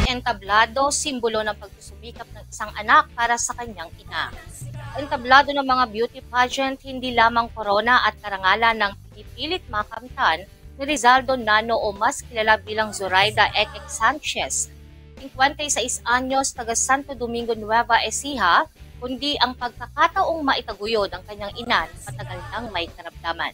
entablado, simbolo ng pagsusumikap ng isang anak para sa kanyang ina. Entablado ng mga beauty pageant, hindi lamang korona at karangalan ng pinipilit makamtan ni Rizaldo Nano o mas kilala bilang Zoraida Ekek Sanchez, 56 anyos, taga Santo Domingo, Nueva Ecija, kundi ang pagkakataong maitaguyod ang kanyang ina na matagal nang may karamdaman.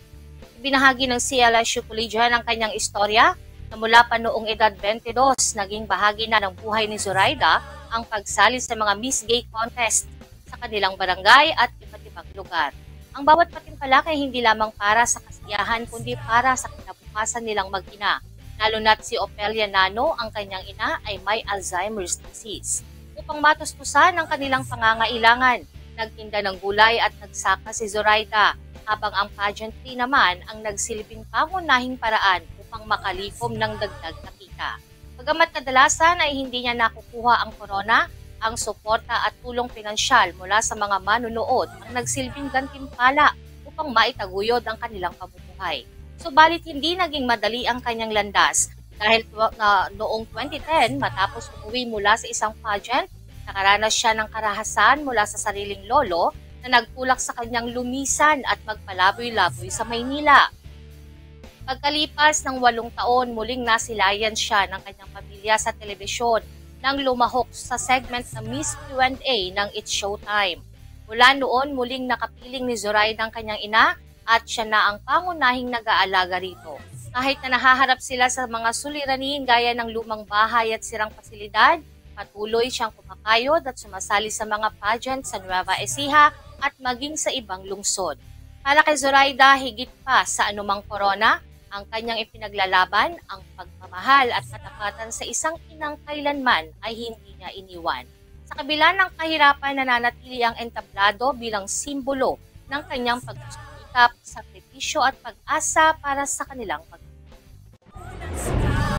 Ibinahagi ng CLSU Collegian ang kanyang istorya na mula pa noong edad 22, naging bahagi na ng buhay ni Zoraida ang pagsali sa mga Miss Gay Contest sa kanilang barangay at iba't ibang lugar. Ang bawat patimpalak ay hindi lamang para sa kasiyahan kundi para sa kinabukasan nilang mag-ina, lalo na't si Opelia Nano, ang kanyang ina, ay may Alzheimer's disease. Upang matuspusan ang kanilang pangangailangan, nagtinda ng gulay at nagsaka si Zoraida, habang ang pageantry naman ang nagsilbing pangunahing paraan upang makalikom ng dagdag na kita. Bagamat kadalasan ay hindi niya nakukuha ang korona, ang suporta at tulong pinansyal mula sa mga manunood ang nagsilbing gantimpala upang maitaguyod ang kanilang pamumuhay. Subalit hindi naging madali ang kanyang landas dahil noong 2010 matapos umuwi mula sa isang pageant, nakaranas siya ng karahasan mula sa sariling lolo na nagtulak sa kanyang lumisan at magpalaboy-laboy sa Maynila. Pagkalipas ng 8 taon, muling nasilayan siya ng kanyang pamilya sa telebisyon nang lumahok sa segment na Miss Q&A ng It's Showtime. Mula noon, muling nakapiling ni Zoraida ang kanyang ina at siya na ang pangunahing nag-aalaga rito. Kahit na nahaharap sila sa mga suliranin gaya ng lumang bahay at sirang pasilidad, patuloy siyang kumakayod at sumasali sa mga pageant sa Nueva Ecija at maging sa ibang lungsod. Para kay Zoraida, higit pa sa anumang korona, ang kanyang ipinaglalaban, ang pagmamahal at katapatan sa isang inang kailanman ay hindi niya iniwan. Sa kabila ng kahirapan, nananatili ang entablado bilang simbolo ng kanyang pagsusumikap, sakripisyo at pag-asa para sa kanilang pag